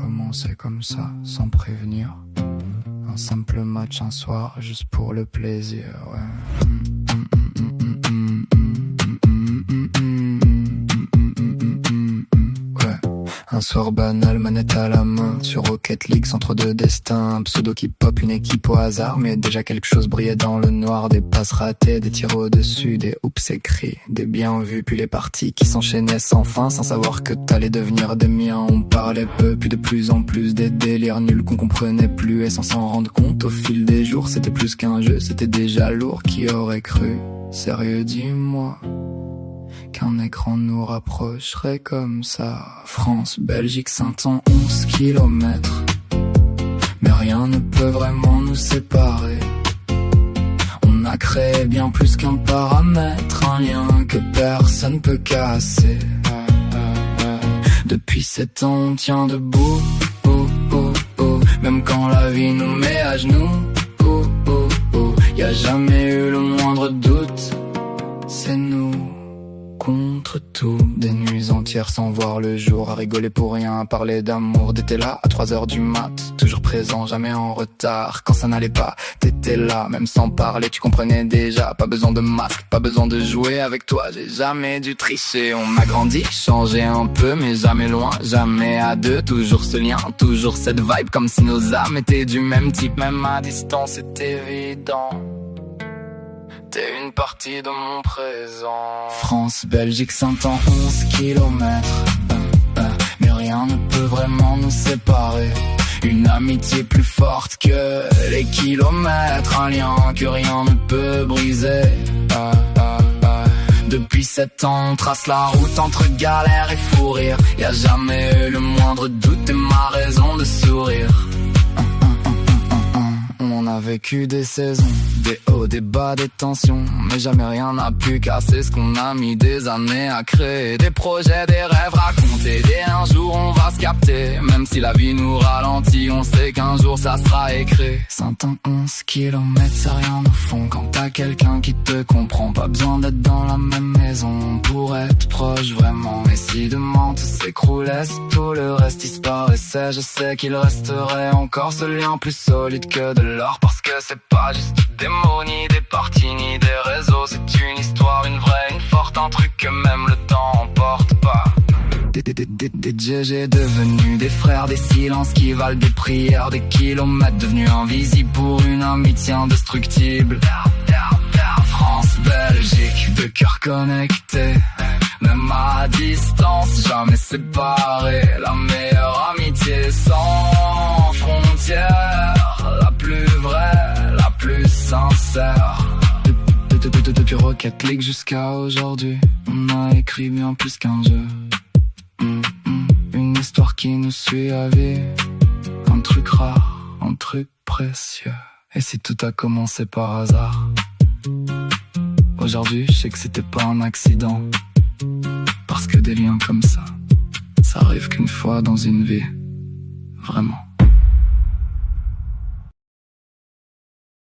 commencé comme ça, sans prévenir. Un simple match un soir, juste pour le plaisir, ouais. Un soir banal, manette à la main, sur Rocket League, centre de destin. Un pseudo qui pop, une équipe au hasard, mais déjà quelque chose brillait dans le noir. Des passes ratées, des tirs au-dessus, des oups écrits, des bien vus, puis les parties qui s'enchaînaient sans fin, sans savoir que t'allais devenir des miens. On parlait peu, puis de plus en plus, des délires nuls qu'on comprenait plus, et sans s'en rendre compte au fil des jours, c'était plus qu'un jeu, c'était déjà lourd. Qui aurait cru? Sérieux, dis-moi qu'un écran nous rapprocherait comme ça. France, Belgique, 511 kilomètres, mais rien ne peut vraiment nous séparer. On a créé bien plus qu'un paramètre, un lien que personne peut casser. Depuis 7 ans on tient debout, même quand la vie nous met à genoux. Y a jamais eu le moindre doute, c'est nous contre tout. Des nuits entières sans voir le jour, à rigoler pour rien, à parler d'amour. T'étais là à 3h du mat, toujours présent, jamais en retard. Quand ça n'allait pas, t'étais là, même sans parler, tu comprenais déjà. Pas besoin de masque, pas besoin de jouer avec toi, j'ai jamais dû tricher. On a grandi, changé un peu, mais jamais loin, jamais à deux. Toujours ce lien, toujours cette vibe, comme si nos âmes étaient du même type. Même à distance, c'est évident, t'es une partie de mon présent. France, Belgique, 511 kilomètres, mais rien ne peut vraiment nous séparer. Une amitié plus forte que les kilomètres, un lien que rien ne peut briser. Depuis 7 ans on trace la route entre galère et fou rire. Y a jamais eu le moindre doute et ma raison de sourire. On a vécu des saisons, des hauts, des bas, des tensions, mais jamais rien n'a pu casser ce qu'on a mis des années à créer. Des projets, des rêves racontés, et un jour on va se capter. Même si la vie nous ralentit, on sait qu'un jour ça sera écrit. 111 kilomètres, c'est rien au fond, quand t'as quelqu'un qui te comprend. Pas besoin d'être dans la même maison pour être proche vraiment. Et si demain tout s'écroulait, si tout le reste disparaissait, je sais qu'il resterait encore ce lien plus solide que de l'or. Parce que c'est pas juste des mots, ni des parties, ni des réseaux. C'est une histoire, une vraie, une forte, un truc que même le temps emporte pas. Des GG devenus des frères, des silences qui valent des prières, des kilomètres devenus invisibles pour une amitié indestructible. France, Belgique, deux cœurs connectés, même à distance, jamais séparés. La meilleure amitié sans frontières, la plus vraie, la plus sincère. Depuis Rocket League jusqu'à aujourd'hui, on a écrit bien plus qu'un jeu. Une histoire qui nous suit à vie, un truc rare, un truc précieux. Et si tout a commencé par hasard, aujourd'hui je sais que c'était pas un accident. Parce que des liens comme ça arrive qu'une fois dans une vie, vraiment.